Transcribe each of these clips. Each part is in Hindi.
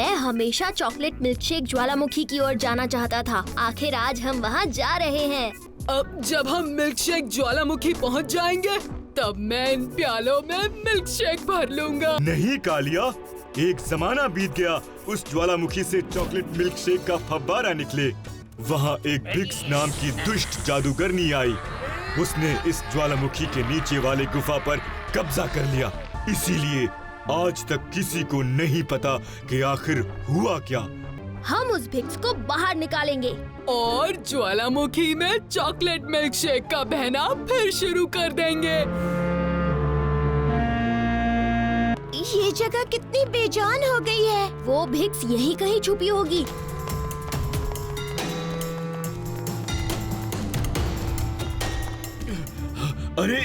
मैं हमेशा चॉकलेट मिल्कशेक ज्वालामुखी की ओर जाना चाहता था। आखिर आज हम वहाँ जा रहे हैं। अब जब हम मिल्कशेक ज्वालामुखी पहुँच जाएंगे तब मैं इन प्यालों में मिल्कशेक भर लूंगा। नहीं कालिया, एक जमाना बीत गया उस ज्वालामुखी से चॉकलेट मिल्कशेक का फव्वारा निकले। वहाँ एक बिक्स नाम की दुष्ट जादूगरनी आई। उसने इस ज्वालामुखी के नीचे वाले गुफा पर कब्जा कर लिया। इसीलिए आज तक किसी को नहीं पता कि आखिर हुआ क्या। हम उस भिक्स को बाहर निकालेंगे और ज्वालामुखी में चॉकलेट मिल्कशेक का बहना फिर शुरू कर देंगे। ये जगह कितनी बेजान हो गई है। वो भिक्स यहीं कहीं छुपी होगी। अरे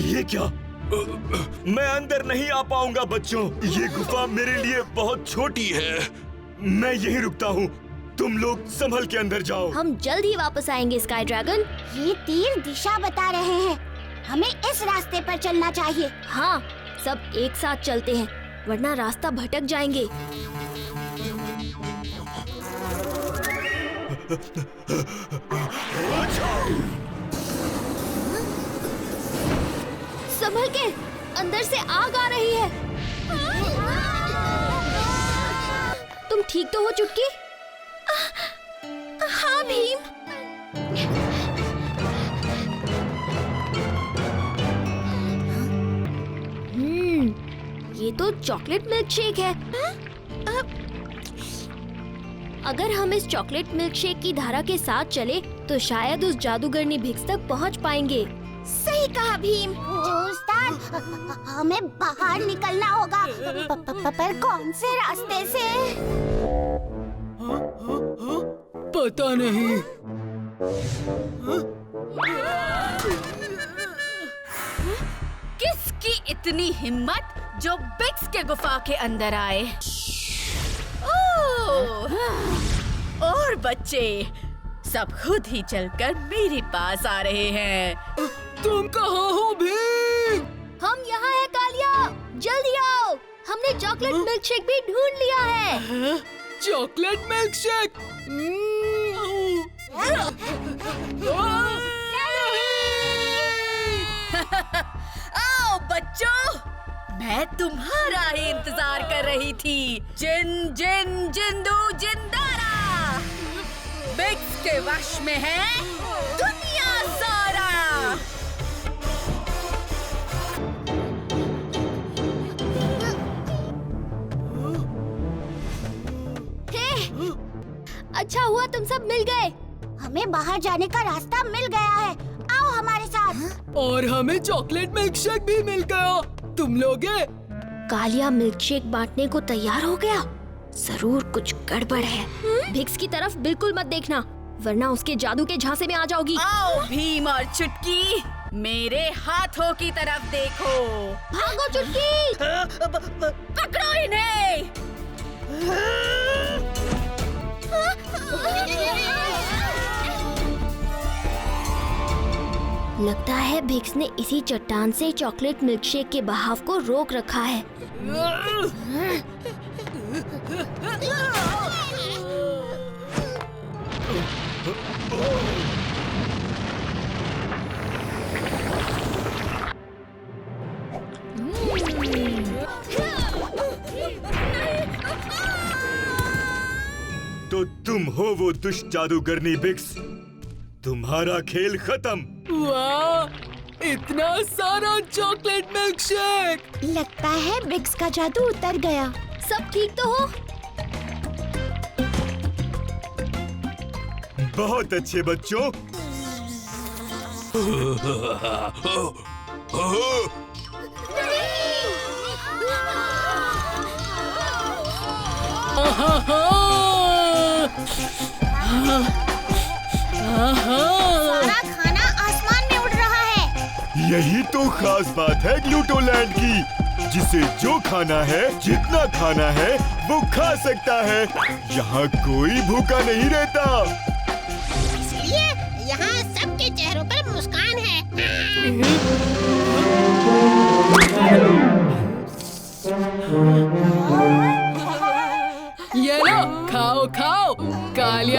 ये क्या? मैं अंदर नहीं आ पाऊंगा बच्चों। ये गुफा मेरे लिए बहुत छोटी है। मैं यहीं रुकता हूँ। तुम लोग संभल के अंदर जाओ। हम जल्द ही वापस आएंगे स्काई ड्रैगन। ये तीर दिशा बता रहे हैं। हमें इस रास्ते पर चलना चाहिए। हाँ, सब एक साथ चलते हैं, वरना रास्ता भटक जाएंगे। संभल के, अंदर से आग आ रही है। तुम ठीक तो हो चुटकी? हाँ भीम। ये तो चॉकलेट मिल्कशेक है। अगर हम इस चॉकलेट मिल्कशेक की धारा के साथ चले तो शायद उस जादूगरनी भिक्स तक पहुंच पाएंगे। सही कहा भीम। उस्ताद, हमें बाहर निकलना होगा। पर कौन से रास्ते से? पता नहीं। किसकी इतनी हिम्मत जो बिक्स के गुफा के अंदर आए? ओह, और बच्चे सब खुद ही चलकर मेरे पास आ रहे हैं। तुम कहाँ हो भीम? हम यहाँ हैं कालिया, जल्दी आओ। हमने चॉकलेट मिल्कशेक भी ढूंढ लिया है। Chocolate milkshake? आओ बच्चों, मैं तुम्हारा ही इंतजार कर रही थी। जिन जिन जिंदू जिंदारा, बिक्स के वश में है दुनिया सारा। अच्छा हुआ तुम सब मिल गए। हमें बाहर जाने का रास्ता मिल गया है। आओ हमारे साथ। और हमें चॉकलेट मिल्कशेक भी मिल गया। तुम लोगे? कालिया मिल्कशेक बांटने को तैयार हो गया। जरूर कुछ गड़बड़ है। भिक्स की तरफ बिल्कुल मत देखना, वरना उसके जादू के झांसे में आ जाओगी। आओ भीम और चुटकी, मेरे हाथों की तरफ देखो। भागो चुटकी। पकड़ो इन्हें। लगता है भिक्स ने इसी चट्टान से चॉकलेट मिल्कशेक के बहाव को रोक रखा है। तो तुम हो वो दुष्ट जादूगरनी बिक्स। तुम्हारा खेल खत्म। वाह, इतना सारा चॉकलेट मिल्कशेक। लगता है बिक्स का जादू उतर गया। सब ठीक तो हो? बहुत अच्छे बच्चों। सारा खाना आसमान में उड़ रहा है। यही तो खास बात है ग्लूटोलैंड की, जिसे जो खाना है, जितना खाना है, वो खा सकता है। यहाँ कोई भूखा नहीं रहता। इसलिए यहाँ सबके चेहरों पर मुस्कान है।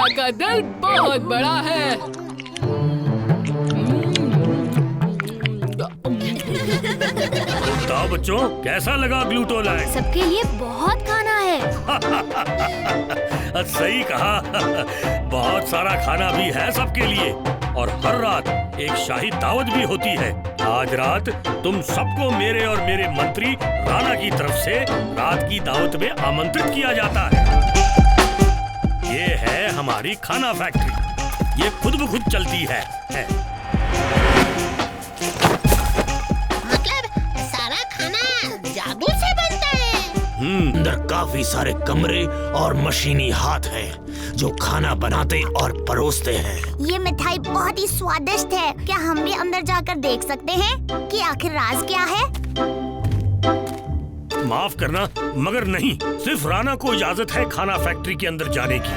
भैया का दिल बहुत बड़ा है। बताओ बच्चों, कैसा लगा ग्लूटोलैंड? सबके लिए बहुत खाना है। सही कहा। बहुत सारा खाना भी है सबके लिए और हर रात एक शाही दावत भी होती है। आज रात तुम सबको मेरे और मेरे मंत्री राणा की तरफ से रात की दावत में आमंत्रित किया जाता है। ये है हमारी खाना फैक्ट्री। ये खुद ब खुद चलती है। सारा खाना जादू से बनता है। अंदर काफी सारे कमरे और मशीनी हाथ हैं जो खाना बनाते और परोसते हैं। ये मिठाई बहुत ही स्वादिष्ट है। क्या हम भी अंदर जाकर देख सकते हैं कि आखिर राज क्या है? माफ करना, मगर नहीं, सिर्फ राणा को इजाजत है खाना फैक्ट्री के अंदर जाने की।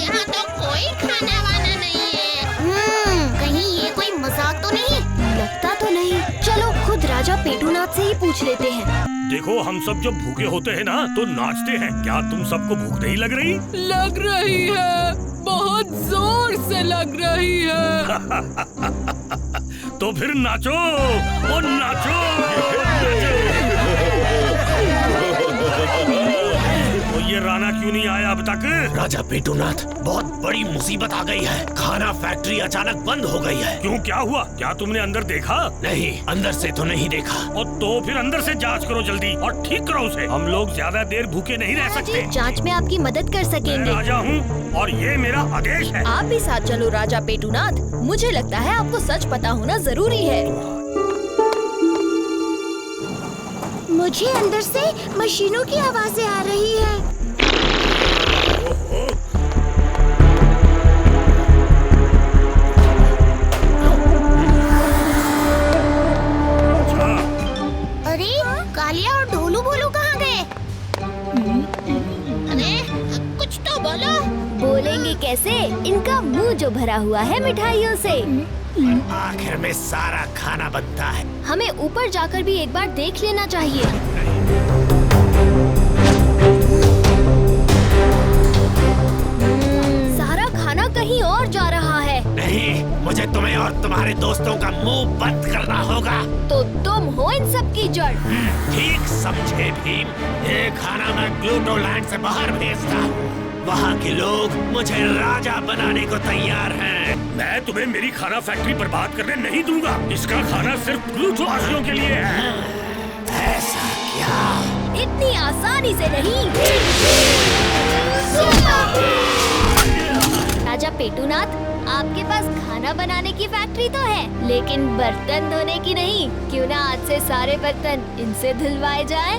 यहाँ तो कोई खाना वाना नहीं है। कहीं ये कोई मजाक तो नहीं? लगता तो नहीं। चलो खुद राजा पेटूनाथ से ही पूछ लेते हैं। देखो, हम सब जब भूखे होते हैं ना तो नाचते हैं। क्या तुम सबको भूख नहीं लग रही? लग रही है, बहुत जोर से लग रही है। तो फिर नाचो, ओ नाचो। तो ये राणा क्यों नहीं आया अब तक? राजा पेटूनाथ, बहुत बड़ी मुसीबत आ गई है। खाना फैक्ट्री अचानक बंद हो गई है। क्यों, क्या हुआ? क्या तुमने अंदर देखा? नहीं, अंदर से तो नहीं देखा। और तो फिर अंदर से जांच करो जल्दी और ठीक करो उसे। हम लोग ज्यादा देर भूखे नहीं रह सकते। जांच में आपकी मदद कर मैं सकेंगे। राजा हूँ और ये मेरा आदेश है। आप भी साथ चलो राजा पेटूनाथ। मुझे लगता है आपको सच पता होना जरूरी है। मुझे अंदर से मशीनों की आवाजें आ रही है। अरे कालिया और ढोलू बोलू कहाँ गए? अरे कुछ तो बोलो। बोलेंगे कैसे? इनका मुंह जो भरा हुआ है मिठाइयों से। आखिर में सारा खाना बनता है। हमें ऊपर जाकर भी एक बार देख लेना चाहिए। सारा खाना कहीं और जा रहा है। नहीं, मुझे तुम्हें और तुम्हारे दोस्तों का मुंह बंद करना होगा। तो तुम हो इन सब की जड़। ठीक समझे भीम। ये खाना मैं ग्लूटोलैंड से बाहर भेजता हूँ। वहाँ के लोग मुझे राजा बनाने को तैयार हैं। मैं तुम्हें मेरी खाना फैक्ट्री बर्बाद करने नहीं दूंगा। इसका खाना सिर्फ ग्लूटोवासियों के लिए है। ऐसा क्या? इतनी आसानी से नहीं। राजा पेटूनाथ, आपके पास खाना बनाने की फैक्ट्री तो है, लेकिन बर्तन धोने की नहीं। क्यों ना आज से सारे बर्तन इनसे धुलवाए जाएं?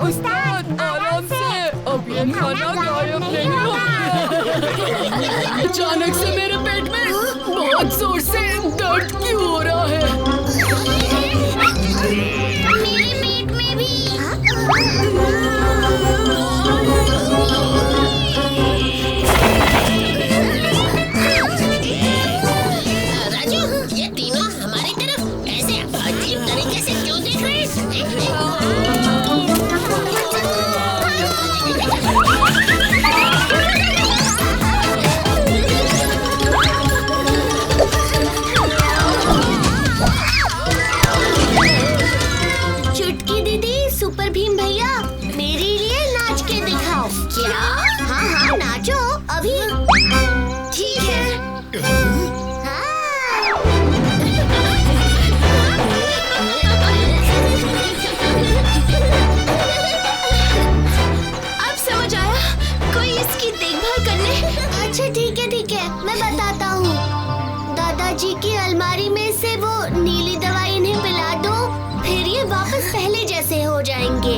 उस्ताद आराम से, अब ये खाना गायब नहीं होगा। अचानक से मेरे पेट में बहुत जोर से दर्द क्यों हो रहा है? मेरे पेट में भी। राजू, ये तीनों हमारी तरफ ऐसे अजीब तरीके से क्यों देख रहे हैं? चुटकी दीदी, सुपर भीम भैया, मेरे लिए नाच के दिखाओ। क्या? हाँ हाँ नाचो अभी। ठीक है। अब समझ आया, कोई इसकी देखभाल करने। अच्छा ठीक है, मैं बताता हूँ। दादाजी की अलमारी में से वो नीली दवाई इन्हें पिला दो, फिर ये वापस पहले जैसे हो जाएंगे।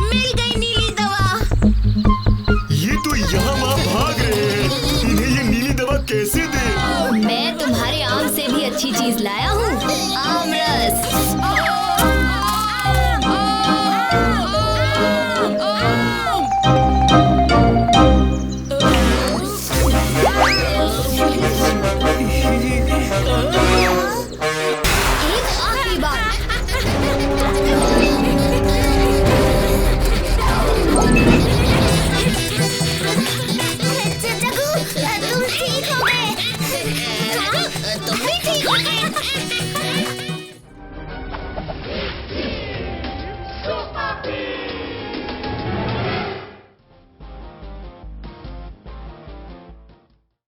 मिल गई नीली दवा। ये तो यहाँ वहाँ भाग रहे हैं। इन्हें ये नीली दवा कैसे दे? मैं तुम्हारे आम से भी अच्छी चीज लाया हूँ।